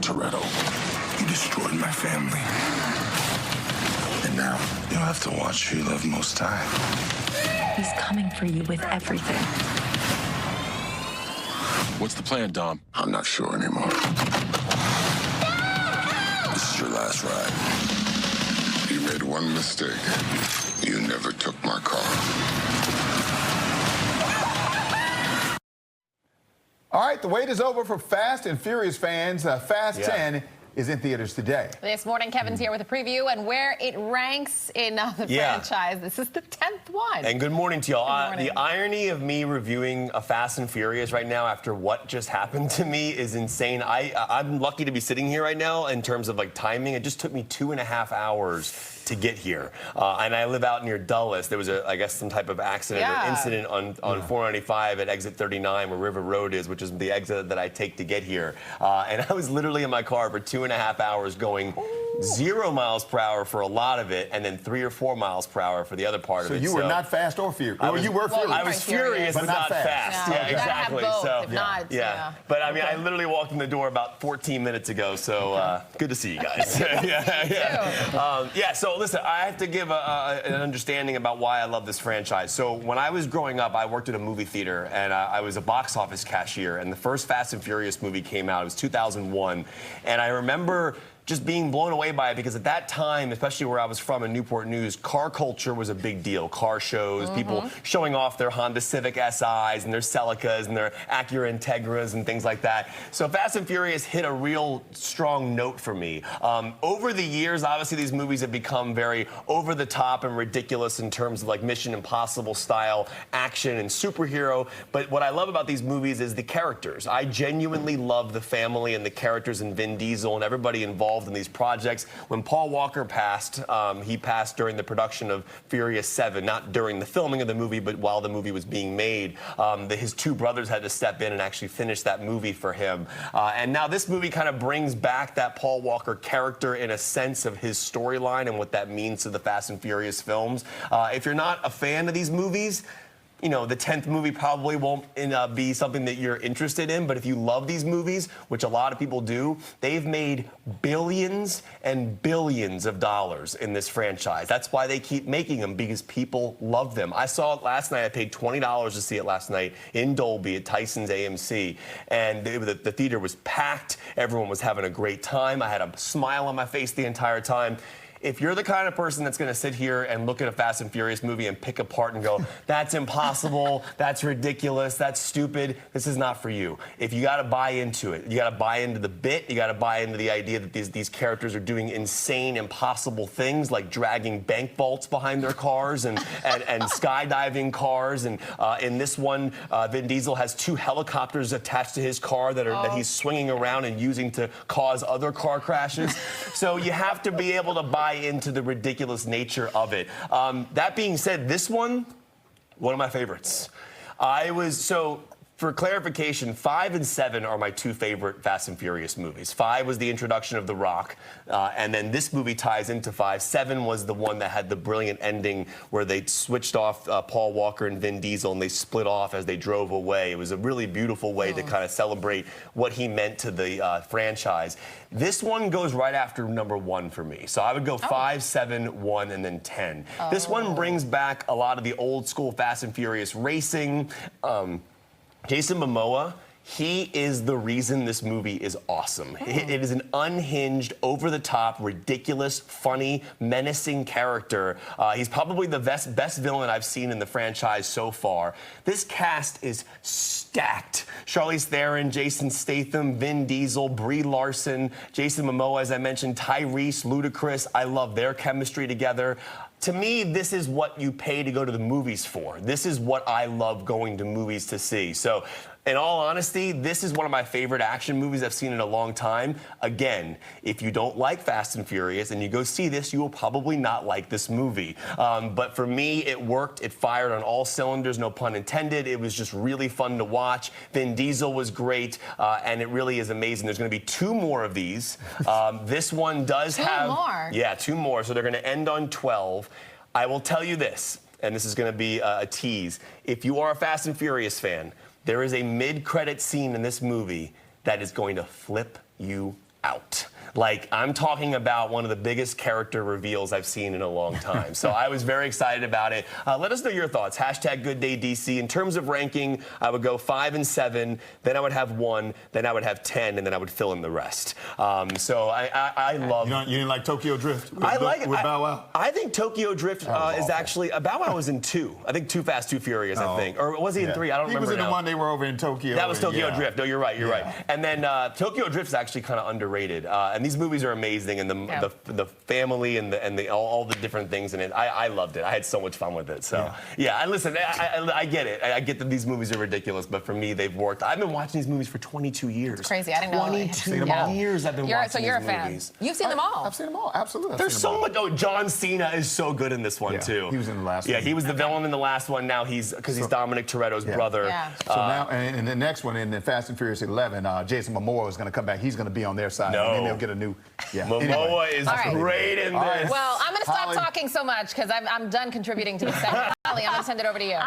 Dominic Toretto. You destroyed my family. And now, you'll have to watch who you love most die. He's coming for you with everything. What's the plan, Dom? I'm not sure anymore. This is your last ride. You made one mistake. You never took my car. All right, the wait is over for Fast and Furious fans. Fast 10 is in theaters today. This morning, Kevin's here with a preview and where it ranks in the franchise. This is the 10th one. And good morning to y'all. The irony of me reviewing a Fast and Furious right now after what just happened to me is insane. I'm lucky to be sitting here right now in terms of like timing. It just took me 2.5 hours to get here. And I live out near Dulles. There was, I guess, some type of accident or incident on 495 at exit 39 where River Road is, which is the exit that I take to get here. And I was literally in my car for 2.5 hours going 0 miles per hour for a lot of it, and then 3 or 4 miles per hour for the other part of it. So you were not fast or furious. You were furious. I was furious, but not fast. Yeah, exactly. So, yeah. But I mean, I literally walked in the door about 14 minutes ago, so good to see you guys. So listen, I have to give an understanding about why I love this franchise. So when I was growing up, I worked at a movie theater, and I was a box office cashier, and the first Fast and Furious movie came out. It was 2001, and I remember just being blown away by it because at that time, especially where I was from in Newport News, car culture was a big deal. Car shows, people showing off their Honda Civic SIs and their Celicas and their Acura Integras and things like that. So Fast and Furious hit a real strong note for me. Over the years, obviously these movies have become very over the top and ridiculous in terms of like Mission Impossible style action and superhero. But what I love about these movies is the characters. I genuinely love the family and the characters and Vin Diesel and everybody involved in these projects. When Paul Walker passed, he passed during the production of Furious 7, not during the filming of the movie, but while the movie was being made. His two brothers had to step in and actually finish that movie for him. And now this movie kind of brings back that Paul Walker character in a sense of his storyline and what that means to the Fast and Furious films. If you're not a fan of these movies, you know, the 10th movie probably won't be something that you're interested in, but if you love these movies, which a lot of people do, they've made billions and billions of dollars in this franchise. That's why they keep making them, because people love them. I saw it last night. I paid $20 to see it last night in Dolby at Tyson's AMC, and the theater was packed. Everyone was having a great time. I had a smile on my face the entire time. If you're the kind of person that's going to sit here and look at a Fast and Furious movie and pick apart and go, that's impossible, that's ridiculous, that's stupid, this is not for you. If you got to buy into it, you got to buy into the bit, you got to buy into the idea that these characters are doing insane, impossible things like dragging bank vaults behind their cars and skydiving cars. And in this one, Vin Diesel has 2 helicopters attached to his car that he's swinging around and using to cause other car crashes. So you have to be able to buy into the ridiculous nature of it. That being said, this one of my favorites. For clarification, 5 and 7 are my 2 favorite Fast and Furious movies. 5 was the introduction of The Rock, and then this movie ties into 5. 7 was the one that had the brilliant ending where they switched off Paul Walker and Vin Diesel, and they split off as they drove away. It was a really beautiful way to kind of celebrate what he meant to the franchise. This one goes right after number 1 for me. So I would go 5, 7, 1, and then 10. This one brings back a lot of the old school Fast and Furious racing. Jason Momoa, he is the reason this movie is awesome. It is an unhinged, over-the-top, ridiculous, funny, menacing character. He's probably the best villain I've seen in the franchise so far. This cast is stacked. Charlize Theron, Jason Statham, Vin Diesel, Brie Larson, Jason Momoa, as I mentioned, Tyrese, Ludacris. I love their chemistry together. To me, this is what you pay to go to the movies for. This is what I love going to movies to see. So, in all honesty, this is one of my favorite action movies I've seen in a long time. Again, if you don't like Fast and Furious and you go see this, you will probably not like this movie. But for me, it worked. It fired on all cylinders, no pun intended. It was just really fun to watch. Vin Diesel was great, and it really is amazing. There's going to be 2 more of these. This one does have... 2 more? Yeah, 2 more. So they're going to end on 12. I will tell you this, and this is going to be a tease. If you are a Fast and Furious fan, there is a mid-credit scene in this movie that is going to flip you out. Like, I'm talking about one of the biggest character reveals I've seen in a long time. So I was very excited about it. Let us know your thoughts. #GoodDayDC. In terms of ranking, I would go 5 and 7, then I would have 1, then I would have 10, and then I would fill in the rest. So I love... You didn't like Tokyo Drift with Bow Wow? I think Tokyo Drift is actually... Bow Wow was in 2. I think Too Fast, Too Furious, I think. Or was he in 3? I don't remember He was in now. the one they were over in Tokyo. That was Tokyo Drift. No, you're right. You're right. And then Tokyo Drift is actually kind of underrated. And these movies are amazing, and the family and all the different things in it. I loved it. I had so much fun with it. So and listen, I get it. I get that these movies are ridiculous, but for me, they've worked. I've been watching these movies for 22 years. It's crazy. I didn't know. 22 years I've been watching So you're a these fan. movies. You've seen them all. I've seen them all. Absolutely. There's so much. Oh, John Cena is so good in this one too. He was in the last one. Yeah, he was the villain in the last one. Now he's Dominic Toretto's brother. Yeah. So now, in the next one, in the Fast and Furious 11, Jason Momoa is going to come back. He's going to be on their side. No. And then they'll get a new... Momoa is great in this. Well, I'm going to stop Holly. talking so much because I'm done contributing to the segment. Holly, I'm going to send it over to you.